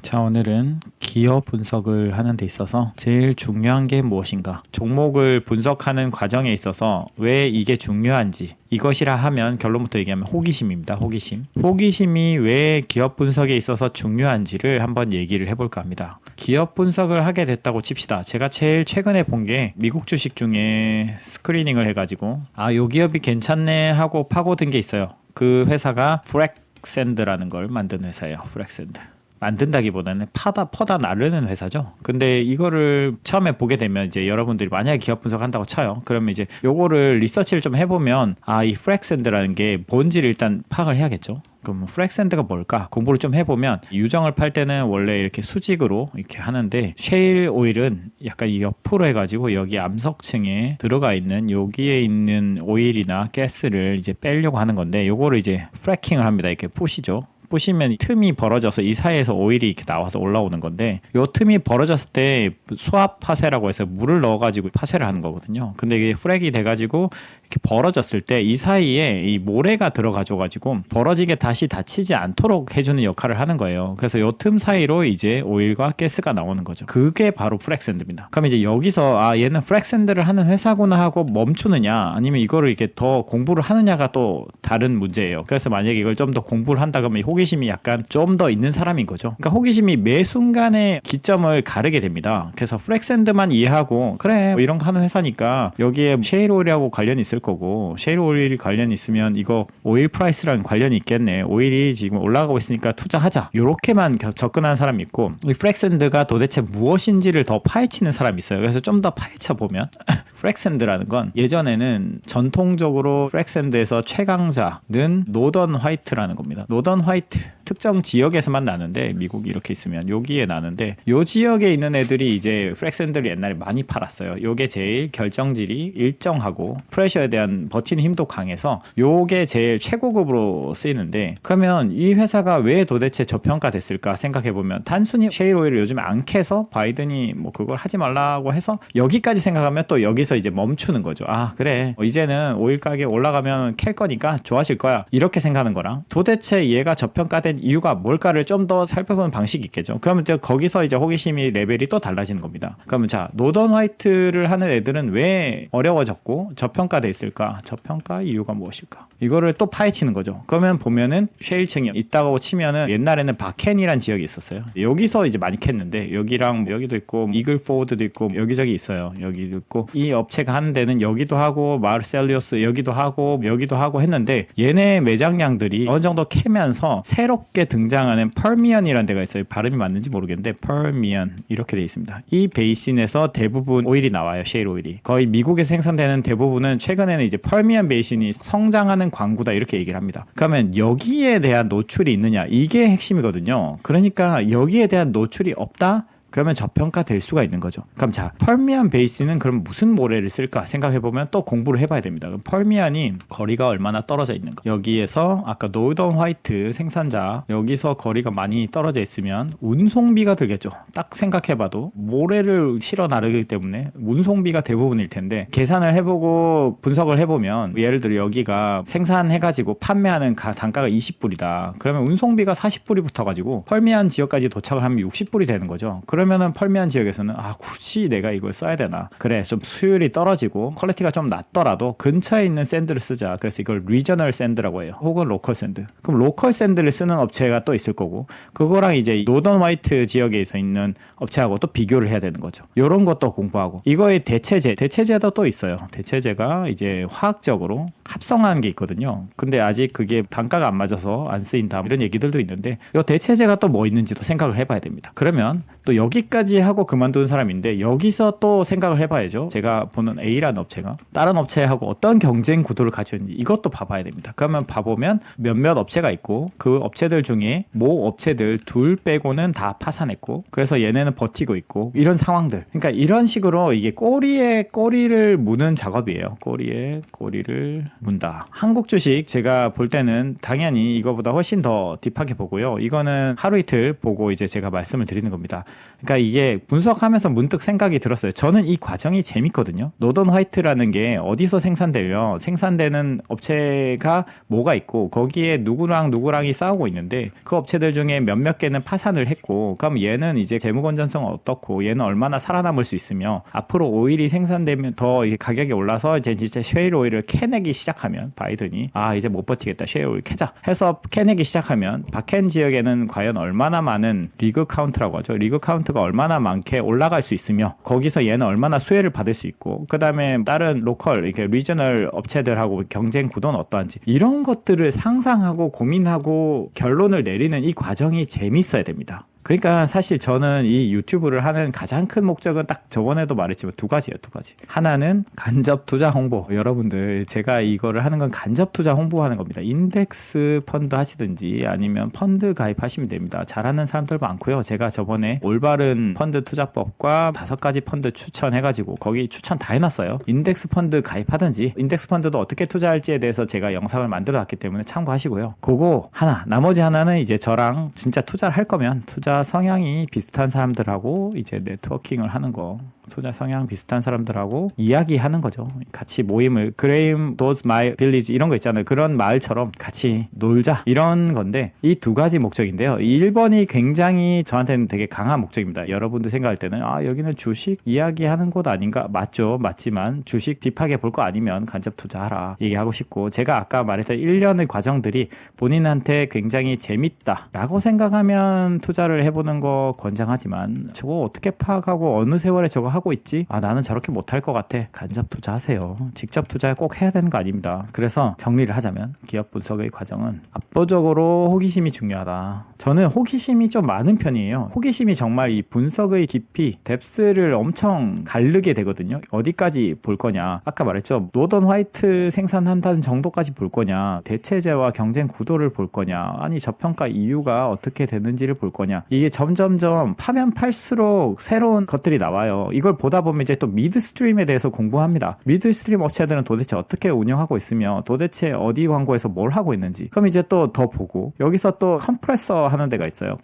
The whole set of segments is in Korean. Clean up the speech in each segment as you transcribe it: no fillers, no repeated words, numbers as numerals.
자, 오늘은 기업 분석을 하는 데 있어서 제일 중요한 게 무엇인가? 종목을 분석하는 과정에 있어서 왜 이게 중요한지, 이것이라 하면 결론부터 얘기하면 호기심입니다. 호기심. 호기심이 왜 기업 분석에 있어서 중요한지를 한번 얘기를 해볼까 합니다. 기업 분석을 하게 됐다고 칩시다. 제가 제일 최근에 본 게 미국 주식 중에 스크리닝을 해가지고 요 기업이 괜찮네 하고 파고든 게 있어요. 그 회사가 프렉샌드라는 걸 만든 회사예요. 프렉샌드. 만든다기보다는 퍼다 나르는 회사죠. 근데 이거를 처음에 보게 되면 이제 여러분들이 만약에 기업 분석한다고 쳐요. 그러면 이제 요거를 리서치를 좀 해보면 이 프렉샌드라는 게 뭔지를 일단 파악을 해야겠죠. 그럼 프렉샌드가 뭘까? 공부를 좀 해보면 유정을 팔 때는 원래 이렇게 수직으로 이렇게 하는데 셰일 오일은 약간 옆으로 해가지고 여기 암석층에 들어가 있는 여기에 있는 오일이나 가스를 이제 빼려고 하는 건데 요거를 이제 프래킹을 합니다. 이렇게 푸시죠. 보시면 틈이 벌어져서 이 사이에서 오일이 이렇게 나와서 올라오는 건데 요 틈이 벌어졌을 때 수압 파쇄라고 해서 물을 넣어가지고 파쇄를 하는 거거든요. 근데 이게 프랙이 돼가지고 이렇게 벌어졌을 때 이 사이에 이 모래가 들어가줘가지고 벌어지게 다시 닫히지 않도록 해주는 역할을 하는 거예요. 그래서 요 틈 사이로 이제 오일과 가스가 나오는 거죠. 그게 바로 프랙샌드입니다. 그럼 이제 여기서 얘는 프랙샌드를 하는 회사구나 하고 멈추느냐 아니면 이거를 이렇게 더 공부를 하느냐가 또 다른 문제예요. 그래서 만약에 이걸 좀 더 공부를 한다 그러면 호기심이 약간 좀 더 있는 사람인 거죠. 그러니까 호기심이 매 순간에 기점을 가르게 됩니다. 그래서 프랙샌드만 이해하고 그래 뭐 이런 거 하는 회사니까 여기에 셰일 오일하고 관련이 있을 거고 셰일 오일이 관련이 있으면 이거 오일 프라이스랑 관련이 있겠네. 오일이 지금 올라가고 있으니까 투자하자. 이렇게만 접근하는 사람이 있고 이 프랙샌드가 도대체 무엇인지를 더 파헤치는 사람이 있어요. 그래서 좀 더 파헤쳐 보면 프랙샌드라는 건 예전에는 전통적으로 프랙샌드에서 최강자는 노던 화이트라는 겁니다. 노던 화이트 특정 지역에서만 나는데 미국이 이렇게 있으면 여기에 나는데 요 지역에 있는 애들이 이제 프랙샌드를 옛날에 많이 팔았어요. 요게 제일 결정질이 일정하고 프레셔에 대한 버티는 힘도 강해서 요게 제일 최고급으로 쓰이는데 그러면 이 회사가 왜 도대체 저평가됐을까 생각해보면 단순히 셰일 오일을 요즘에 안 캐서 바이든이 뭐 그걸 하지 말라고 해서 여기까지 생각하면 또 여기서 이제 멈추는 거죠. 그래 이제는 오일 가격 올라가면 캘 거니까 좋아질 거야 이렇게 생각하는 거랑 도대체 얘가 저평가된 이유가 뭘까를 좀 더 살펴보는 방식이 있겠죠. 그러면 이제 거기서 이제 호기심이 레벨이 또 달라지는 겁니다. 그러면 자 노던 화이트를 하는 애들은 왜 어려워졌고 저평가돼 있을까? 저평가 이유가 무엇일까? 이거를 또 파헤치는 거죠. 그러면 보면은 셰일층이 있다고 치면은 옛날에는 바켄이란 지역이 있었어요. 여기서 이제 많이 캤는데 여기랑 여기도 있고 이글포드도 있고 여기저기 있어요. 여기도 있고 이 업체가 하는 데는 여기도 하고 마르셀리오스 여기도 하고 했는데 얘네 매장량들이 어느 정도 캐면서 새롭게 등장하는 펄미언이라는 데가 있어요. 발음이 맞는지 모르겠는데 펄미언 이렇게 돼 있습니다. 이 베이신에서 대부분 오일이 나와요. 셰일 오일이. 거의 미국에서 생산되는 대부분은 최근에는 이제 펄미언 베이신이 성장하는 광구다 이렇게 얘기를 합니다. 그러면 여기에 대한 노출이 있느냐 이게 핵심이거든요. 그러니까 여기에 대한 노출이 없다? 그러면 저평가될 수가 있는 거죠. 그럼 자, 펄미안 베이스는 그럼 무슨 모래를 쓸까 생각해보면 또 공부를 해봐야 됩니다. 그럼 펄미안이 거리가 얼마나 떨어져 있는가. 여기에서 아까 노던 화이트 생산자 여기서 거리가 많이 떨어져 있으면 운송비가 들겠죠. 딱 생각해봐도 모래를 실어 나르기 때문에 운송비가 대부분일 텐데 계산을 해보고 분석을 해보면 예를 들어 여기가 생산해가지고 판매하는 단가가 20불이다. 그러면 운송비가 40불이 붙어가지고 펄미안 지역까지 도착을 하면 60불이 되는 거죠. 그러면은 펄미안 지역에서는 굳이 내가 이걸 써야 되나 그래 좀 수율이 떨어지고 퀄리티가 좀 낮더라도 근처에 있는 샌드를 쓰자. 그래서 이걸 리저널 샌드라고 해요. 혹은 로컬 샌드. 그럼 로컬 샌드를 쓰는 업체가 또 있을 거고 그거랑 이제 노던 화이트 지역에서 있는 업체하고 또 비교를 해야 되는 거죠. 이런 것도 공부하고 이거의 대체제도 또 있어요. 대체제가 이제 화학적으로 합성하는 게 있거든요. 근데 아직 그게 단가가 안 맞아서 안 쓰인다 이런 얘기들도 있는데 이 대체제가 또 뭐 있는지도 생각을 해봐야 됩니다. 그러면 또 여기까지 하고 그만두는 사람인데 여기서 또 생각을 해봐야죠. 제가 보는 A라는 업체가 다른 업체하고 어떤 경쟁 구도를 가지고 있는지 이것도 봐봐야 됩니다. 그러면 봐보면 몇몇 업체가 있고 그 업체들 중에 모 업체들 둘 빼고는 다 파산했고 그래서 얘네는 버티고 있고 이런 상황들. 그러니까 이런 식으로 이게 꼬리에 꼬리를 무는 작업이에요. 꼬리에 꼬리를 문다. 한국 주식 제가 볼 때는 당연히 이거보다 훨씬 더 딥하게 보고요. 이거는 하루 이틀 보고 이제 제가 말씀을 드리는 겁니다. 그러니까 이게 분석하면서 문득 생각이 들었어요. 저는 이 과정이 재밌거든요. 노던 화이트라는 게 어디서 생산되면 생산되는 업체가 뭐가 있고 거기에 누구랑 누구랑이 싸우고 있는데 그 업체들 중에 몇몇 개는 파산을 했고 그럼 얘는 이제 재무 건전성은 어떻고 얘는 얼마나 살아남을 수 있으며 앞으로 오일이 생산되면 더 가격이 올라서 이제 진짜 셰일 오일을 캐내기 시작하면 바이든이 이제 못 버티겠다 셰일 오일 캐자 해서 캐내기 시작하면 바켄 지역에는 과연 얼마나 많은 리그 카운트라고 하죠. 리그 카운트가 얼마나 많게 올라갈 수 있으며 거기서 얘는 얼마나 수혜를 받을 수 있고 그 다음에 다른 로컬 이렇게 리저널 업체들하고 경쟁 구도는 어떠한지 이런 것들을 상상하고 고민하고 결론을 내리는 이 과정이 재밌어야 됩니다. 그러니까 사실 저는 이 유튜브를 하는 가장 큰 목적은 딱 저번에도 말했지만 두 가지예요. 하나는 간접 투자 홍보. 여러분들 제가 이거를 하는 건 간접 투자 홍보하는 겁니다. 인덱스 펀드 하시든지 아니면 펀드 가입하시면 됩니다. 잘하는 사람들 많고요. 제가 저번에 올바른 펀드 투자법과 5가지 펀드 추천해가지고 거기 추천 다 해놨어요. 인덱스 펀드 가입하든지 인덱스 펀드도 어떻게 투자할지에 대해서 제가 영상을 만들어놨기 때문에 참고하시고요. 그거 하나, 나머지 하나는 이제 저랑 진짜 투자를 할 거면 투자 성향이 비슷한 사람들하고 이제 네트워킹을 하는 거, 투자 성향 비슷한 사람들하고 이야기하는 거죠. 같이 모임을 그레임 도즈 마이 빌리지 이런 거 있잖아요. 그런 마을처럼 같이 놀자 이런 건데 이 두 가지 목적인데요. 1번이 굉장히 저한테는 되게 강한 목적입니다. 여러분들 생각할 때는 여기는 주식 이야기하는 곳 아닌가? 맞죠. 맞지만 주식 딥하게 볼 거 아니면 간접 투자하라 얘기하고 싶고 제가 아까 말했던 1년의 과정들이 본인한테 굉장히 재밌다라고 생각하면 투자를 해보는 거 권장하지만 저거 어떻게 파악하고 어느 세월에 저거 하고 있지? 나는 저렇게 못할 것 같아. 간접 투자하세요. 직접 투자 꼭 해야 되는 거 아닙니다. 그래서 정리를 하자면 기업 분석의 과정은 압도적으로 호기심이 중요하다. 저는 호기심이 좀 많은 편이에요. 호기심이 정말 이 분석의 깊이, 뎁스를 엄청 가르게 되거든요. 어디까지 볼 거냐. 아까 말했죠. 노던 화이트 생산한다는 정도까지 볼 거냐. 대체제와 경쟁 구도를 볼 거냐. 아니 저평가 이유가 어떻게 되는지를 볼 거냐. 이게 점점점 파면 팔수록 새로운 것들이 나와요. 이걸 보다 보면 이제 또 미드스트림에 대해서 공부합니다. 미드스트림 업체들은 도대체 어떻게 운영하고 있으며 도대체 어디 광고에서 뭘 하고 있는지. 그럼 이제 또 더 보고 여기서 또 컴프레서 하는 데가 있어요.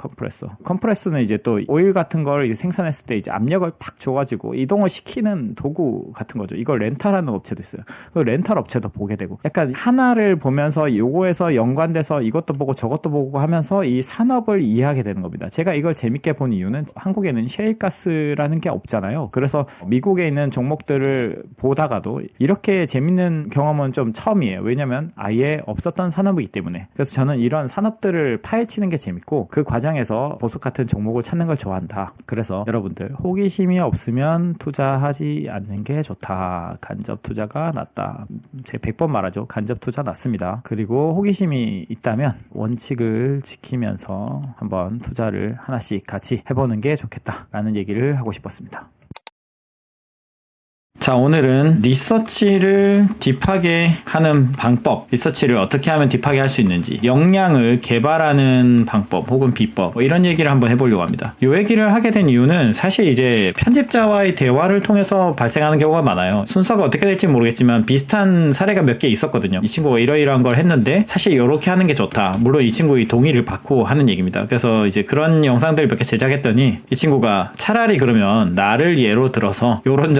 컴프레서는 이제 또 오일 같은 걸 이제 생산했을 때 이제 압력을 팍 줘가지고 이동을 시키는 도구 같은 거죠. 이걸 렌탈하는 업체도 있어요. 그 렌탈 업체도 보게 되고 약간 하나를 보면서 요거에서 연관돼서 이것도 보고 저것도 보고 하면서 이 산업을 이해하게 되는 겁니다. 제가 이걸 재밌게 본 이유는 한국에는 셰일가스라는 게 없잖아요. 그래서 미국에 있는 종목들을 보다가도 이렇게 재밌는 경험은 좀 처음이에요. 왜냐면 아예 없었던 산업이기 때문에. 그래서 저는 이런 산업들을 파헤치는 게 재밌고 그 과정에서 보석 같은 종목을 찾는 걸 좋아한다. 그래서 여러분들 호기심이 없으면 투자하지 않는 게 좋다. 간접 투자가 낫다. 제가 100번 말하죠. 간접 투자 낫습니다. 그리고 호기심이 있다면 원칙을 지키면서 한번 투자를 하나씩 같이 해보는 게 좋겠다라는 얘기를 하고 싶었습니다. 자, 오늘은 리서치를 딥하게 하는 방법, 리서치를 어떻게 하면 딥하게 할 수 있는지, 역량을 개발하는 방법 혹은 비법, 이런 얘기를 한번 해보려고 합니다. 이 얘기를 하게 된 이유는 사실 이제 편집자와의 대화를 통해서 발생하는 경우가 많아요. 순서가 어떻게 될지 모르겠지만 비슷한 사례가 몇 개 있었거든요. 이 친구가 이러이러한 걸 했는데 사실 이렇게 하는 게 좋다. 물론 이 친구의 동의를 받고 하는 얘기입니다. 그래서 이제 그런 영상들 몇 개 제작했더니 이 친구가 차라리 그러면 나를 예로 들어서 요런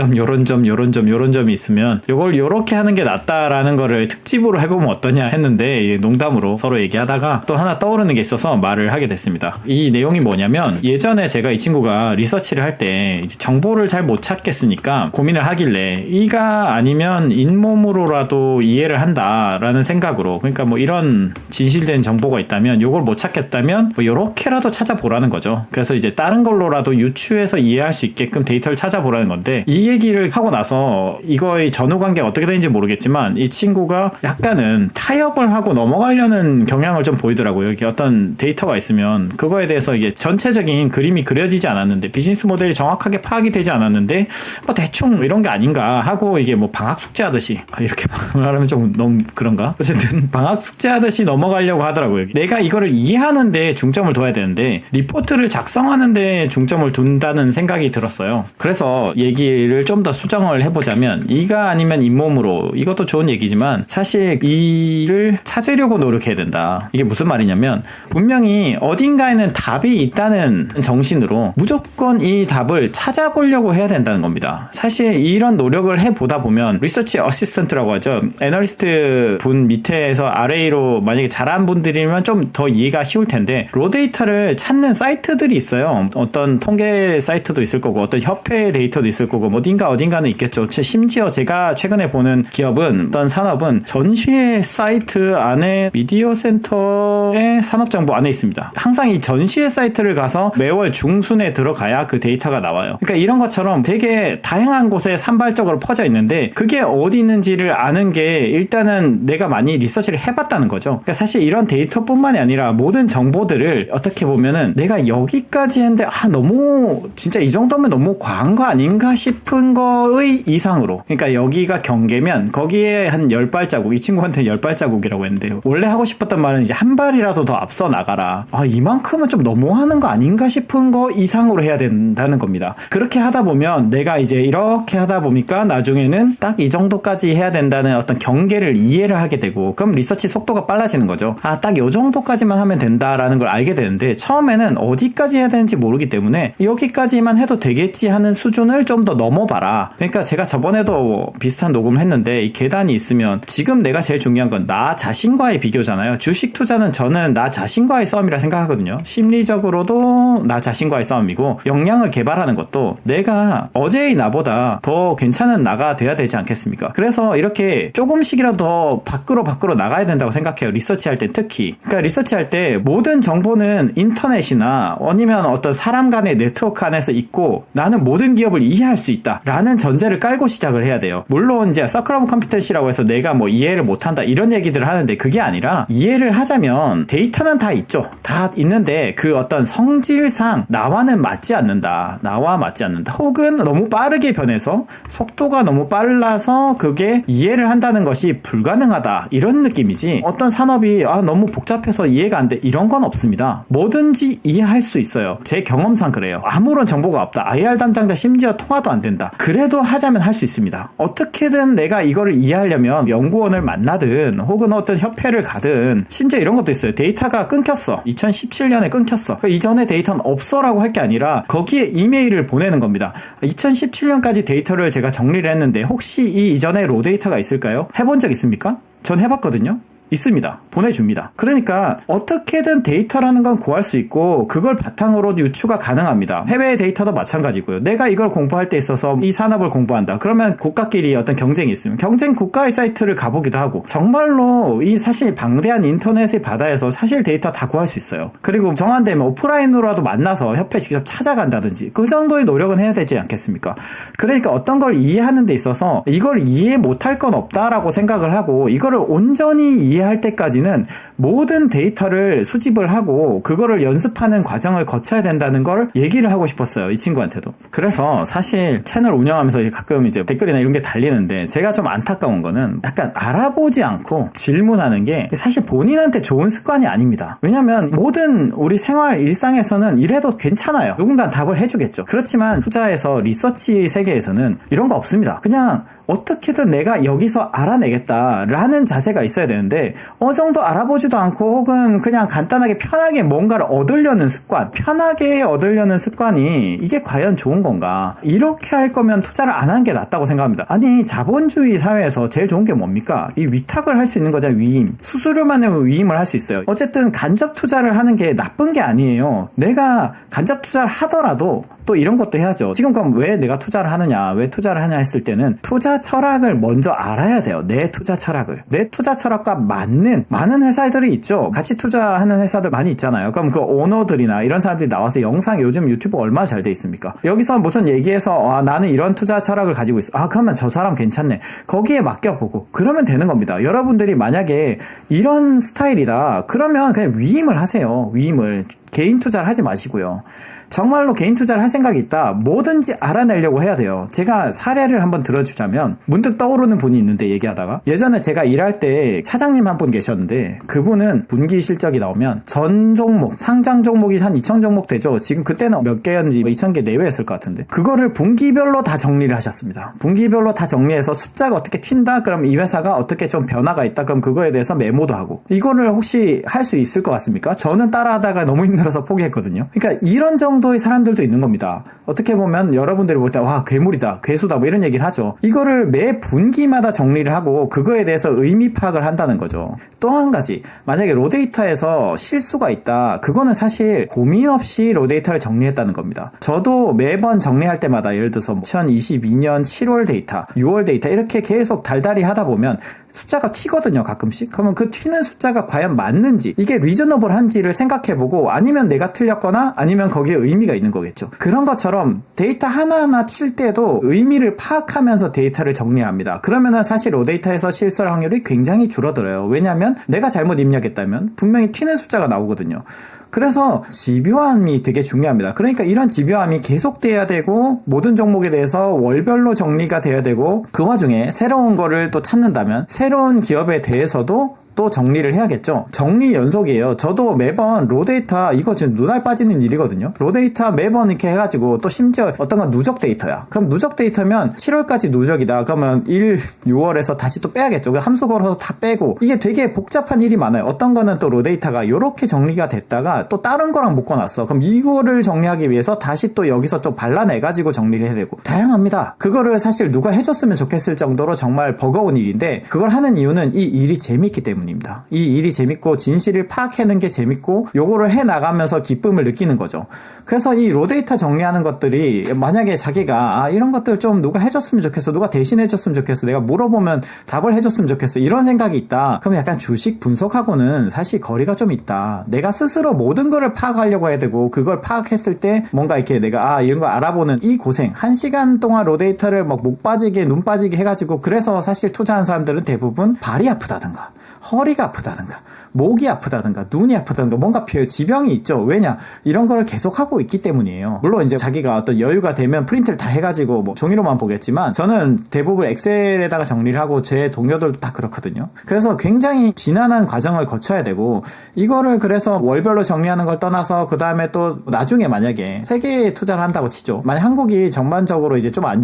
점이 있으면 요걸 요렇게 하는 게 낫다라는 거를 특집으로 해보면 어떠냐 했는데 농담으로 서로 얘기하다가 또 하나 떠오르는 게 있어서 말을 하게 됐습니다. 이 내용이 뭐냐면 예전에 제가 이 친구가 리서치를 할 때 정보를 잘 못 찾겠으니까 고민을 하길래 이가 아니면 잇몸으로라도 이해를 한다라는 생각으로 그러니까 뭐 이런 진실된 정보가 있다면 요걸 못 찾겠다면 뭐 요렇게라도 찾아보라는 거죠. 그래서 이제 다른 걸로라도 유추해서 이해할 수 있게끔 데이터를 찾아보라는 건데 이 얘기를 하고 나서 이거의 전후 관계가 어떻게 되는지 모르겠지만 이 친구가 약간은 타협을 하고 넘어가려는 경향을 좀 보이더라고요. 이게 어떤 데이터가 있으면 그거에 대해서 이게 전체적인 그림이 그려지지 않았는데 비즈니스 모델이 정확하게 파악이 되지 않았는데 뭐 대충 이런 게 아닌가 하고 이게 뭐 방학 숙제하듯이 이렇게 말하면 좀 너무 그런가? 어쨌든 방학 숙제하듯이 넘어가려고 하더라고요. 내가 이거를 이해하는데 중점을 둬야 되는데 리포트를 작성하는데 중점을 둔다는 생각이 들었어요. 그래서 얘기를 좀 더 수정을 설명을 해보자면 이가 아니면 잇몸으로, 이것도 좋은 얘기지만 사실 이를 찾으려고 노력해야 된다. 이게 무슨 말이냐면 분명히 어딘가에는 답이 있다는 정신으로 무조건 이 답을 찾아보려고 해야 된다는 겁니다. 사실 이런 노력을 해보다 보면 리서치 어시스턴트라고 하죠. 애널리스트 분 밑에서 아래로 만약에 잘한 분들이면 좀 더 이해가 쉬울 텐데 로 데이터를 찾는 사이트들이 있어요. 어떤 통계 사이트도 있을 거고 어떤 협회 데이터도 있을 거고 어딘가는 있겠죠. 심지어 제가 최근에 보는 기업은, 어떤 산업은 전시회 사이트 안에 미디어 센터의 산업정보 안에 있습니다. 항상 이 전시회 사이트를 가서 매월 중순에 들어가야 그 데이터가 나와요. 그러니까 이런 것처럼 되게 다양한 곳에 산발적으로 퍼져 있는데 그게 어디 있는지를 아는 게 일단은 내가 많이 리서치를 해봤다는 거죠. 그러니까 사실 이런 데이터뿐만이 아니라 모든 정보들을 어떻게 보면은 내가 여기까지 했는데 너무 진짜 이 정도면 너무 과한 거 아닌가 싶은 거의 이상으로, 그러니까 여기가 경계면 거기에 한 10발자국, 이 친구한테는 10발자국이라고 했는데요. 원래 하고 싶었던 말은 이제 한 발이라도 더 앞서 나가라. 이만큼은 좀 너무하는 거 아닌가 싶은 거 이상으로 해야 된다는 겁니다. 그렇게 하다 보면 내가 이제 이렇게 하다 보니까 나중에는 딱 이 정도까지 해야 된다는 어떤 경계를 이해를 하게 되고, 그럼 리서치 속도가 빨라지는 거죠. 딱 이 정도까지만 하면 된다라는 걸 알게 되는데 처음에는 어디까지 해야 되는지 모르기 때문에 여기까지만 해도 되겠지 하는 수준을 좀 더 넘어봐라. 그러니까 제가 저번에도 비슷한 녹음을 했는데 이 계단이 있으면 지금 내가 제일 중요한 건 나 자신과의 비교잖아요. 주식 투자는 저는 나 자신과의 싸움이라 생각하거든요. 심리적으로도 나 자신과의 싸움이고, 역량을 개발하는 것도 내가 어제의 나보다 더 괜찮은 나가 돼야 되지 않겠습니까? 그래서 이렇게 조금씩이라도 더 밖으로 나가야 된다고 생각해요. 리서치할 때 특히. 그러니까 리서치할 때 모든 정보는 인터넷이나 아니면 어떤 사람 간의 네트워크 안에서 있고 나는 모든 기업을 이해할 수 있다 라는 전제를 깔고 시작을 해야 돼요. 물론 이제 서클 오브 컴피턴시라고 해서 내가 뭐 이해를 못한다 이런 얘기들을 하는데, 그게 아니라 이해를 하자면 데이터는 다 있죠. 다 있는데 그 어떤 성질상 나와는 맞지 않는다. 나와 맞지 않는다. 혹은 너무 빠르게 변해서 속도가 너무 빨라서 그게 이해를 한다는 것이 불가능하다. 이런 느낌이지, 어떤 산업이 너무 복잡해서 이해가 안 돼 이런 건 없습니다. 뭐든지 이해할 수 있어요. 제 경험상 그래요. 아무런 정보가 없다. IR 담당자 심지어 통화도 안 된다. 그래도 하자면 할 수 있습니다. 어떻게든 내가 이거를 이해하려면 연구원을 만나든 혹은 어떤 협회를 가든, 심지어 이런 것도 있어요. 데이터가 끊겼어. 2017년에 끊겼어. 이전에 데이터는 없어라고 할 게 아니라 거기에 이메일을 보내는 겁니다. 2017년까지 데이터를 제가 정리를 했는데 혹시 이 이전에 로 데이터가 있을까요? 해본 적 있습니까? 전 해봤거든요. 있습니다. 보내줍니다. 그러니까 어떻게든 데이터라는 건 구할 수 있고 그걸 바탕으로 유추가 가능합니다. 해외 데이터도 마찬가지고요. 내가 이걸 공부할 때 있어서 이 산업을 공부한다. 그러면 국가끼리 어떤 경쟁이 있으면 경쟁 국가의 사이트를 가보기도 하고, 정말로 이 사실 방대한 인터넷의 바다에서 사실 데이터 다 구할 수 있어요. 그리고 정한되면 오프라인으로라도 만나서 협회 직접 찾아간다든지 그 정도의 노력은 해야 되지 않겠습니까? 그러니까 어떤 걸 이해하는 데 있어서 이걸 이해 못할 건 없다라고 생각을 하고, 이거를 온전히 이해할 때까지는 모든 데이터를 수집을 하고 그거를 연습하는 과정을 거쳐야 된다는 걸 얘기를 하고 싶었어요. 이 친구한테도. 그래서 사실 채널 운영하면서 가끔 이제 댓글이나 이런 게 달리는데 제가 좀 안타까운 거는 약간 알아보지 않고 질문하는 게 사실 본인한테 좋은 습관이 아닙니다. 왜냐면 모든 우리 생활 일상에서는 이래도 괜찮아요. 누군가 답을 해주겠죠. 그렇지만 투자에서 리서치 세계에서는 이런 거 없습니다. 그냥 어떻게든 내가 여기서 알아내겠다라는 자세가 있어야 되는데 정도 알아보지도 않고 혹은 그냥 간단하게 편하게 뭔가를 얻으려는 습관, 편하게 얻으려는 습관이 이게 과연 좋은 건가? 이렇게 할 거면 투자를 안 하는 게 낫다고 생각합니다. 아니, 자본주의 사회에서 제일 좋은 게 뭡니까? 이 위탁을 할 수 있는 거잖아요. 위임. 수수료만 내면 위임을 할 수 있어요. 어쨌든 간접 투자를 하는 게 나쁜 게 아니에요. 내가 간접 투자를 하더라도 또 이런 것도 해야죠. 지금 그럼 왜 내가 투자를 하느냐, 왜 투자를 하냐 했을 때는 투자 철학을 먼저 알아야 돼요. 내 투자 철학을. 내 투자 철학과 맞는 많은 회사들이 있죠. 같이 투자하는 회사들 많이 있잖아요. 그럼 그 오너들이나 이런 사람들이 나와서 영상, 요즘 유튜브 얼마나 잘 돼 있습니까? 여기서 무슨 얘기해서 나는 이런 투자 철학을 가지고 있어. 그러면 저 사람 괜찮네. 거기에 맡겨보고 그러면 되는 겁니다. 여러분들이 만약에 이런 스타일이다 그러면 그냥 위임을 하세요. 위임을. 개인 투자를 하지 마시고요. 정말로 개인 투자를 할 생각이 있다. 뭐든지 알아내려고 해야 돼요. 제가 사례를 한번 들어주자면 문득 떠오르는 분이 있는데 얘기하다가 예전에 제가 일할 때 차장님 한 분 계셨는데 그분은 분기 실적이 나오면 전 종목, 상장 종목이 한 2,000 종목 되죠. 지금 그때는 몇 개였는지 2,000개 내외였을 것 같은데 그거를 분기별로 다 정리를 하셨습니다. 분기별로 다 정리해서 숫자가 어떻게 튄다? 그럼 이 회사가 어떻게 좀 변화가 있다? 그럼 그거에 대해서 메모도 하고 이거를 혹시 할 수 있을 것 같습니까? 저는 따라하다가 너무 힘들어서 포기했거든요. 그러니까 이런 정도의 사람들도 있는 겁니다. 어떻게 보면 여러분들이 볼 때 와 괴물이다, 괴수다 뭐 이런 얘기를 하죠. 이거를 매 분기마다 정리를 하고 그거에 대해서 의미 파악을 한다는 거죠. 또 한 가지 만약에 로데이터에서 실수가 있다. 그거는 사실 고민 없이 로데이터를 정리했다는 겁니다. 저도 매번 정리할 때마다 예를 들어서 2022년 7월 데이터, 6월 데이터 이렇게 계속 달달이 하다 보면 숫자가 튀거든요, 가끔씩. 그러면 그 튀는 숫자가 과연 맞는지, 이게 리저너블한지를 생각해보고 아니면 내가 틀렸거나 아니면 거기에 의미가 있는 거겠죠. 그런 것처럼 데이터 하나하나 칠 때도 의미를 파악하면서 데이터를 정리합니다. 그러면은 사실 로데이터에서 실수할 확률이 굉장히 줄어들어요. 왜냐하면 내가 잘못 입력했다면 분명히 튀는 숫자가 나오거든요. 그래서 집요함이 되게 중요합니다. 그러니까 이런 집요함이 계속돼야 되고 모든 종목에 대해서 월별로 정리가 돼야 되고 그 와중에 새로운 거를 또 찾는다면 새로운 기업에 대해서도 또 정리를 해야겠죠. 정리 연속이에요. 저도 매번 로데이터 이거 지금 눈알 빠지는 일이거든요. 로데이터 매번 이렇게 해가지고 또 심지어 어떤 건 누적 데이터야. 그럼 누적 데이터면 7월까지 누적이다. 그러면 6월에서 다시 또 빼야겠죠. 함수 걸어서 다 빼고 이게 되게 복잡한 일이 많아요. 어떤 거는 또 로데이터가 이렇게 정리가 됐다가 또 다른 거랑 묶어놨어. 그럼 이거를 정리하기 위해서 다시 또 여기서 또 발라내가지고 정리를 해야 되고 다양합니다. 그거를 사실 누가 해줬으면 좋겠을 정도로 정말 버거운 일인데 그걸 하는 이유는 이 일이 재밌기 때문에 이 일이 재밌고 진실을 파악하는 게 재밌고 요거를 해나가면서 기쁨을 느끼는 거죠. 그래서 이 로데이터 정리하는 것들이 만약에 자기가 이런 것들 좀 누가 해줬으면 좋겠어, 누가 대신해줬으면 좋겠어, 내가 물어보면 답을 해줬으면 좋겠어 이런 생각이 있다. 그럼 약간 주식 분석하고는 사실 거리가 좀 있다. 내가 스스로 모든 거를 파악하려고 해야 되고 그걸 파악했을 때 뭔가 이렇게 내가 이런 거 알아보는 이 고생 1시간 동안 로데이터를 막 목 빠지게 눈 빠지게 해가지고 그래서 사실 투자한 사람들은 대부분 발이 아프다든가 허리가 아프다든가 목이 아프다든가 눈이 아프다든가 뭔가 지병이 있죠. 왜냐? 이런 거를 계속하고 있기 때문이에요. 물론 이제 자기가 어떤 여유가 되면 프린트를 다 해가지고 뭐 종이로만 보겠지만 저는 대부분 엑셀에다가 정리를 하고 제 동료들도 다 그렇거든요. 그래서 굉장히 지난한 과정을 거쳐야 되고 이거를 그래서 월별로 정리하는 걸 떠나서 그 다음에 또 나중에 만약에 세계에 투자를 한다고 치죠. 만약 한국이 전반적으로 이제 좀 안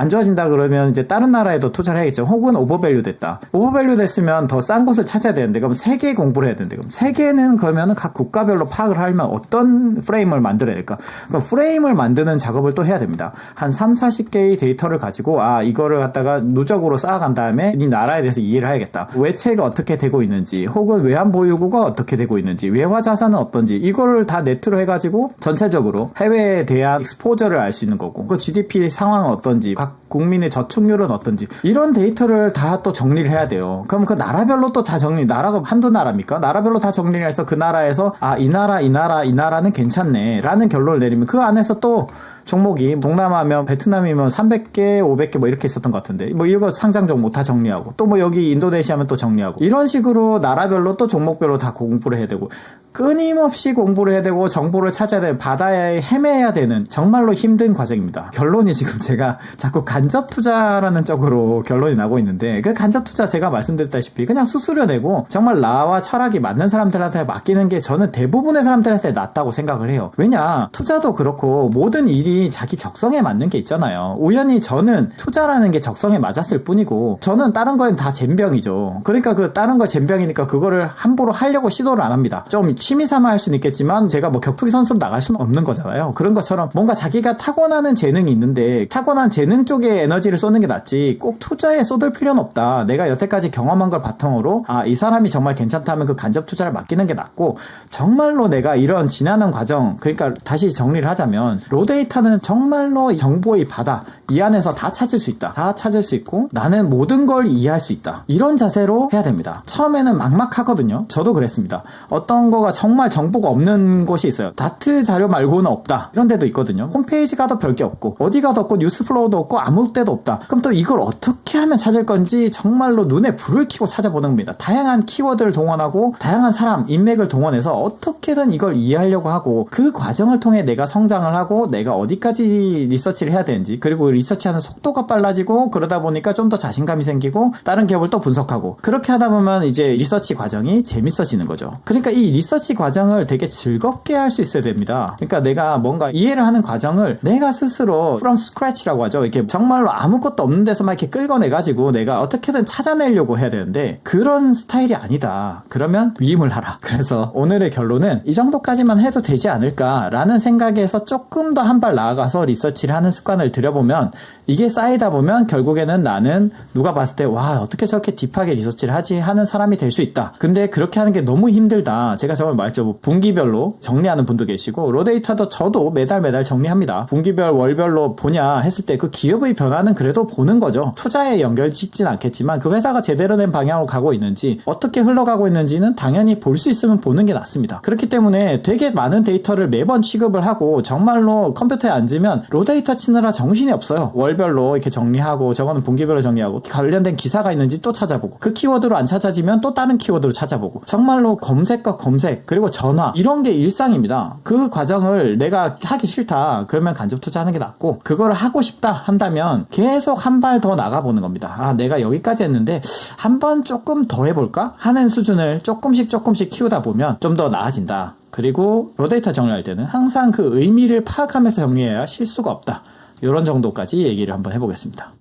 좋아진다 그러면 이제 다른 나라에도 투자를 해야겠죠. 혹은 오버밸류 됐다. 오버밸류 됐으면 더 싼 곳을 찾아야 되는데 그럼 세계 공부를 해야 되는데 그럼 세계는 그러면은 각 국가별로 파악을 하려면 어떤 프레임을 만들어야 될까? 그럼 프레임을 만드는 작업을 또 해야 됩니다. 한 3, 40개의 데이터를 가지고 이거를 갖다가 누적으로 쌓아간 다음에 이 나라에 대해서 이해를 해야겠다. 외채가 어떻게 되고 있는지 혹은 외환 보유고가 어떻게 되고 있는지 외화 자산은 어떤지 이거를 다 네트로 해가지고 전체적으로 해외에 대한 익스포저를 알 수 있는 거고 그 GDP 상황은 어떤지 각 국민의 저축률은 어떤지 이런 데이터를 다 또 정리를 해야 돼요. 그럼 그 나라별로 또 다 정리, 나라가 한두 나라입니까? 나라별로 다 정리를 해서 그 나라에서 이 나라는 괜찮네 라는 결론을 내리면 그 안에서 또 종목이 동남아면 베트남이면 300개, 500개 뭐 이렇게 있었던 것 같은데 뭐 이거 상장 종목 다 정리하고 또 뭐 여기 인도네시아면 또 정리하고 이런 식으로 나라별로 또 종목별로 다 공부를 해야 되고 끊임없이 공부를 해야 되고 정보를 찾아야 되는 바다에 헤매야 되는 정말로 힘든 과정입니다. 결론이 지금 제가 자꾸 간접 투자라는 쪽으로 결론이 나고 있는데 그 간접 투자 제가 말씀드렸다시피 그냥 수수료 내고 정말 나와 철학이 맞는 사람들한테 맡기는 게 저는 대부분의 사람들한테 낫다고 생각을 해요. 왜냐 투자도 그렇고 모든 일이 자기 적성에 맞는 게 있잖아요. 우연히 저는 투자라는 게 적성에 맞았을 뿐이고 저는 다른 거엔 다 젬병이죠. 그러니까 그 다른 거 젬병이니까 그거를 함부로 하려고 시도를 안 합니다. 좀 취미 삼아 할 수는 있겠지만 제가 뭐 격투기 선수로 나갈 수는 없는 거잖아요. 그런 것처럼 뭔가 자기가 타고나는 재능이 있는데 타고난 재능 쪽에 에너지를 쏟는 게 낫지 꼭 투자에 쏟을 필요는 없다. 내가 여태까지 경험한 걸 바탕으로 이 사람이 정말 괜찮다면 그 간접 투자를 맡기는 게 낫고 정말로 내가 이런 지나는 과정 그러니까 다시 정리를 하자면 로데이터 데이터는 정말로 정보의 바다, 이 안에서 다 찾을 수 있다. 다 찾을 수 있고 나는 모든 걸 이해할 수 있다. 이런 자세로 해야 됩니다. 처음에는 막막하거든요. 저도 그랬습니다. 어떤 거가 정말 정보가 없는 곳이 있어요. 다트 자료 말고는 없다. 이런 데도 있거든요. 홈페이지 가도 별게 없고 어디 가도 없고 뉴스플로우도 없고 아무 데도 없다. 그럼 또 이걸 어떻게 하면 찾을 건지 정말로 눈에 불을 켜고 찾아보는 겁니다. 다양한 키워드를 동원하고 다양한 사람, 인맥을 동원해서 어떻게든 이걸 이해하려고 하고 그 과정을 통해 내가 성장을 하고 내가 어디까지 리서치를 해야 되는지 그리고 리서치하는 속도가 빨라지고 그러다 보니까 좀 더 자신감이 생기고 다른 기업을 또 분석하고 그렇게 하다 보면 이제 리서치 과정이 재밌어지는 거죠. 그러니까 이 리서치 과정을 되게 즐겁게 할 수 있어야 됩니다. 그러니까 내가 뭔가 이해를 하는 과정을 내가 스스로 from scratch라고 하죠. 이렇게 정말로 아무것도 없는 데서 막 이렇게 끌어내가지고 내가 어떻게든 찾아내려고 해야 되는데 그런 스타일이 아니다. 그러면 위임을 하라. 그래서 오늘의 결론은 이 정도까지만 해도 되지 않을까라는 생각에서 조금 더 한 발 나아가서 리서치를 하는 습관을 들여보면 이게 쌓이다 보면 결국에는 나는 누가 봤을 때 와 어떻게 저렇게 딥하게 리서치를 하지 하는 사람이 될 수 있다. 근데 그렇게 하는 게 너무 힘들다. 제가 저번에 말했죠. 뭐 분기별로 정리하는 분도 계시고 로데이터도 저도 매달 정리합니다. 분기별 월별로 보냐 했을 때 그 기업의 변화는 그래도 보는 거죠. 투자에 연결짓진 않겠지만 그 회사가 제대로 된 방향으로 가고 있는지 어떻게 흘러가고 있는지는 당연히 볼 수 있으면 보는 게 낫습니다. 그렇기 때문에 되게 많은 데이터를 매번 취급을 하고 정말로 컴퓨터에 앉으면 로데이터 치느라 정신이 없어요. 월별로 이렇게 정리하고 저거는 분기별로 정리하고 관련된 기사가 있는지 또 찾아보고 그 키워드로 안 찾아지면 또 다른 키워드로 찾아보고 정말로 검색과 검색 그리고 전화 이런 게 일상입니다. 그 과정을 내가 하기 싫다 그러면 간접 투자하는 게 낫고 그걸 하고 싶다 한다면 계속 한 발 더 나가보는 겁니다. 아 내가 여기까지 했는데 한번 조금 더 해볼까 하는 수준을 조금씩 키우다 보면 좀 더 나아진다. 그리고 로데이터 정리할 때는 항상 그 의미를 파악하면서 정리해야 실수가 없다. 이런 정도까지 얘기를 한번 해보겠습니다.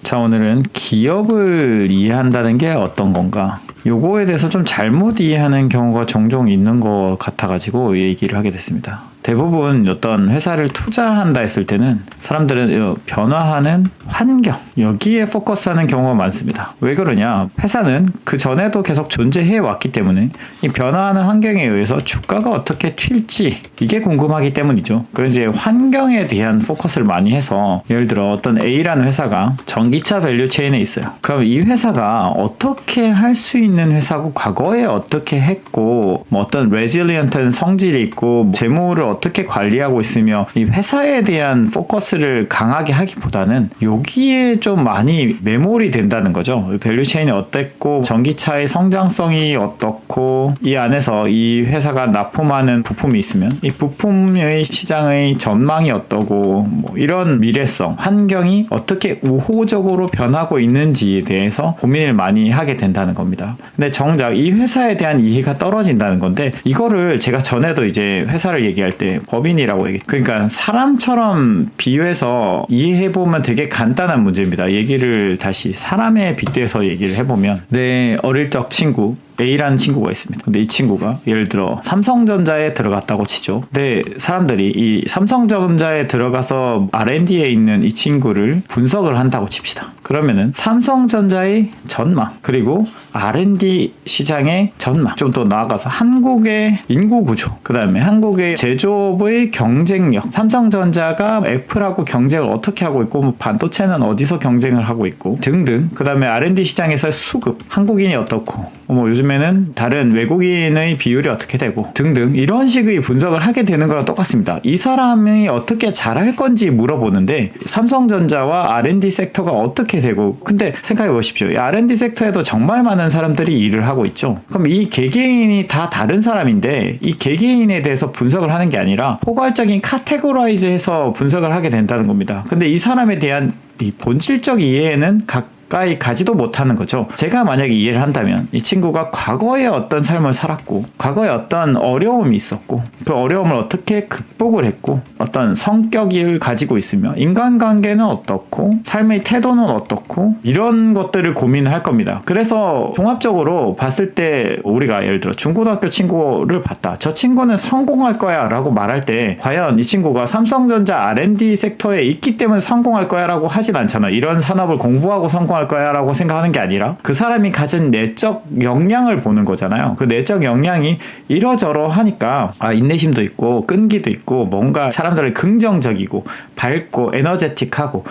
자, 오늘은 기업을 이해한다는 게 어떤 건가? 요거에 대해서 좀 잘못 이해하는 경우가 종종 있는 것 같아가지고 얘기를 하게 됐습니다. 대부분 어떤 회사를 투자한다 했을 때는 사람들은 변화하는 환경 여기에 포커스하는 경우가 많습니다. 왜 그러냐? 회사는 그 전에도 계속 존재해 왔기 때문에 이 변화하는 환경에 의해서 주가가 어떻게 튈지 이게 궁금하기 때문이죠. 그래서 이제 환경에 대한 포커스를 많이 해서 예를 들어 어떤 A라는 회사가 전기차 밸류 체인에 있어요. 그럼 이 회사가 어떻게 할 수 있는 회사고 과거에 어떻게 했고 뭐 어떤 레질리언트한 성질이 있고 재무를 어떻게 관리하고 있으며 이 회사에 대한 포커스를 강하게 하기보다는 여기에 좀 많이 메모리 된다는 거죠. 밸류 체인이 어땠고 전기차의 성장성이 어떻고 이 안에서 이 회사가 납품하는 부품이 있으면 이 부품의 시장의 전망이 어떠고 뭐 이런 미래성, 환경이 어떻게 우호적으로 변하고 있는지에 대해서 고민을 많이 하게 된다는 겁니다. 근데 정작 이 회사에 대한 이해가 떨어진다는 건데 이거를 제가 전에도 이제 회사를 얘기할 때 법인이라고 얘기. 그러니까 사람처럼 비유해서 이해해보면 되게 간단한 문제입니다. 얘기를 다시 사람에 빗대서 얘기를 해보면 내 어릴 적 친구 A라는 친구가 있습니다. 근데 이 친구가 예를 들어 삼성전자에 들어갔다고 치죠. 근데 사람들이 이 삼성전자에 들어가서 R&D에 있는 이 친구를 분석을 한다고 칩시다. 그러면은 삼성전자의 전망 그리고 R&D 시장의 전망 좀 더 나아가서 한국의 인구 구조 그 다음에 한국의 제조업의 경쟁력 삼성전자가 애플하고 경쟁을 어떻게 하고 있고 뭐 반도체는 어디서 경쟁을 하고 있고 등등 그 다음에 R&D 시장에서의 수급 한국인이 어떻고 뭐 요즘에는 다른 외국인의 비율이 어떻게 되고 등등 이런 식의 분석을 하게 되는 거랑 똑같습니다. 이 사람이 어떻게 잘할 건지 물어보는데 삼성전자와 R&D 섹터가 어떻게 되고 근데 생각해 보십시오. 이 R&D 섹터에도 정말 많은 사람들이 일을 하고 있죠. 그럼 이 개개인이 다 다른 사람인데 이 개개인에 대해서 분석을 하는 게 아니라 포괄적인 카테고라이즈해서 분석을 하게 된다는 겁니다. 근데 이 사람에 대한 이 본질적 이해는 가까이 가지도 못하는 거죠. 제가 만약에 이해를 한다면 이 친구가 과거에 어떤 삶을 살았고 과거에 어떤 어려움이 있었고 그 어려움을 어떻게 극복을 했고 어떤 성격을 가지고 있으며 인간관계는 어떻고 삶의 태도는 어떻고 이런 것들을 고민을 할 겁니다. 그래서 종합적으로 봤을 때 우리가 예를 들어 중고등학교 친구를 봤다. 저 친구는 성공할 거야 라고 말할 때 과연 이 친구가 삼성전자 R&D 섹터에 있기 때문에 성공할 거야 라고 하진 않잖아. 이런 산업을 공부하고 성공할 성공할 거야 라고 생각하는 게 아니라 그 사람이 가진 내적 역량을 보는 거잖아요. 그 내적 역량이 이러저러 하니까 인내심도 있고 끈기도 있고 뭔가 사람들을 긍정적이고 밝고 에너제틱하고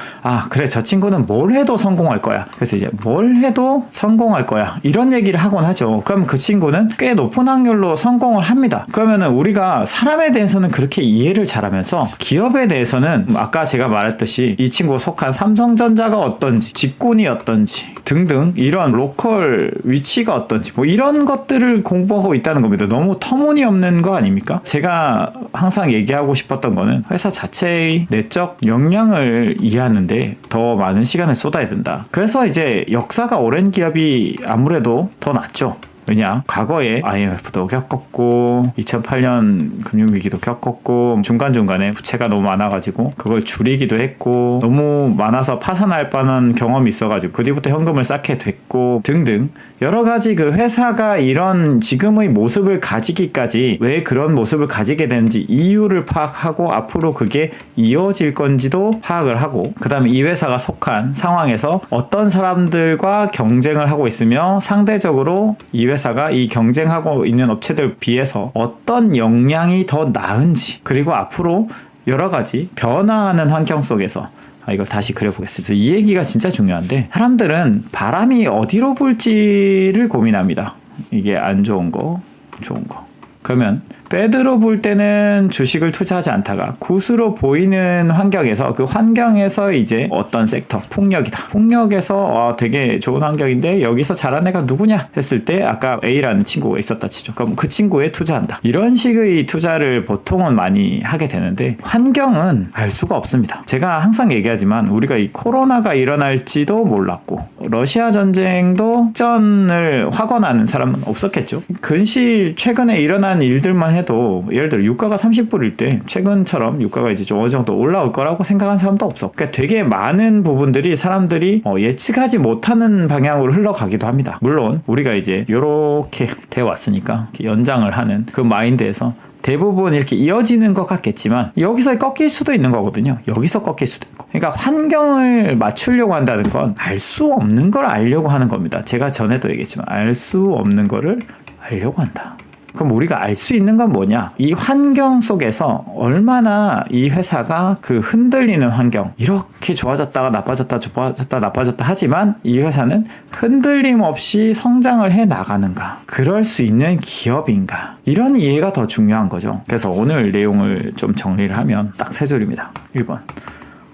그래 저 친구는 뭘 해도 성공할 거야. 그래서 이제 뭘 해도 성공할 거야 이런 얘기를 하곤 하죠. 그럼 그 친구는 꽤 높은 확률로 성공을 합니다. 그러면은 우리가 사람에 대해서는 그렇게 이해를 잘하면서 기업에 대해서는 아까 제가 말했듯이 이 친구가 속한 삼성전자가 어떤지 직군이 어떤지 등등 이런 로컬 위치가 어떤지 뭐 이런 것들을 공부하고 있다는 겁니다. 너무 터무니없는 거 아닙니까? 제가 항상 얘기하고 싶었던 거는 회사 자체의 내적 역량을 이해하는데 더 많은 시간을 쏟아야 된다. 그래서 이제 역사가 오랜 기업이 아무래도 더 낫죠. 왜냐? 과거에 IMF도 겪었고 2008년 금융위기도 겪었고 중간중간에 부채가 너무 많아가지고 그걸 줄이기도 했고 너무 많아서 파산할 뻔한 경험이 있어가지고 그 뒤부터 현금을 쌓게 됐고 등등 여러 가지 그 회사가 이런 지금의 모습을 가지기까지 왜 그런 모습을 가지게 되는지 이유를 파악하고 앞으로 그게 이어질 건지도 파악을 하고 그 다음에 이 회사가 속한 상황에서 어떤 사람들과 경쟁을 하고 있으며 상대적으로 이 회사가 이 경쟁하고 있는 업체들 비해서 어떤 역량이 더 나은지 그리고 앞으로 여러 가지 변화하는 환경 속에서 이걸 다시 그려보겠습니다. 이 얘기가 진짜 중요한데 사람들은 바람이 어디로 불지를 고민합니다. 이게 안 좋은 거, 좋은 거. 그러면 배드로 볼 때는 주식을 투자하지 않다가 굿으로 보이는 환경에서 그 환경에서 이제 어떤 섹터, 풍력이다. 풍력에서 되게 좋은 환경인데 여기서 잘한 애가 누구냐 했을 때 아까 A라는 친구가 있었다 치죠. 그럼 그 친구에 투자한다. 이런 식의 투자를 보통은 많이 하게 되는데 환경은 알 수가 없습니다. 제가 항상 얘기하지만 우리가 이 코로나가 일어날지도 몰랐고 러시아 전쟁도 직전을 확언하는 사람은 없었겠죠. 근시 최근에 일어난 일들만 해도 예를 들어 유가가 30불일 때 최근처럼 유가가 이제 좀 어느 정도 올라올 거라고 생각한 사람도 없어. 그러니까 되게 많은 부분들이 사람들이 예측하지 못하는 방향으로 흘러가기도 합니다. 물론 우리가 이제 요렇게 돼 왔으니까 연장을 하는 그 마인드에서 대부분 이렇게 이어지는 것 같겠지만 여기서 꺾일 수도 있는 거거든요. 여기서 꺾일 수도 있고. 그러니까 환경을 맞추려고 한다는 건 알 수 없는 걸 알려고 하는 겁니다. 제가 전에도 얘기했지만 알 수 없는 거를 알려고 한다. 그럼 우리가 알 수 있는 건 뭐냐? 이 환경 속에서 얼마나 이 회사가 그 흔들리는 환경, 이렇게 좋아졌다가 나빠졌다, 좋아졌다, 나빠졌다 하지만 이 회사는 흔들림 없이 성장을 해 나가는가? 그럴 수 있는 기업인가? 이런 이해가 더 중요한 거죠. 그래서 오늘 내용을 좀 정리를 하면 딱 세 줄입니다. 1번.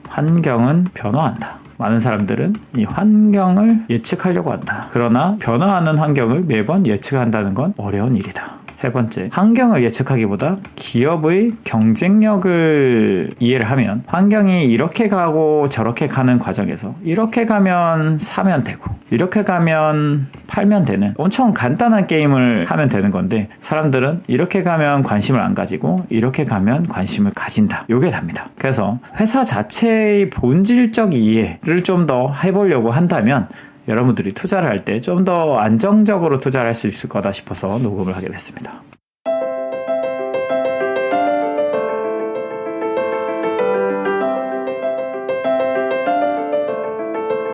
환경은 변화한다. 많은 사람들은 이 환경을 예측하려고 한다. 그러나 변화하는 환경을 매번 예측한다는 건 어려운 일이다. 세 번째, 환경을 예측하기보다 기업의 경쟁력을 이해를 하면 환경이 이렇게 가고 저렇게 가는 과정에서 이렇게 가면 사면 되고 이렇게 가면 팔면 되는 엄청 간단한 게임을 하면 되는 건데 사람들은 이렇게 가면 관심을 안 가지고 이렇게 가면 관심을 가진다. 요게 답니다. 그래서 회사 자체의 본질적 이해를 좀 더 해보려고 한다면 여러분들이 투자를 할 때 좀 더 안정적으로 투자를 할 수 있을 거다 싶어서 녹음을 하게 됐습니다.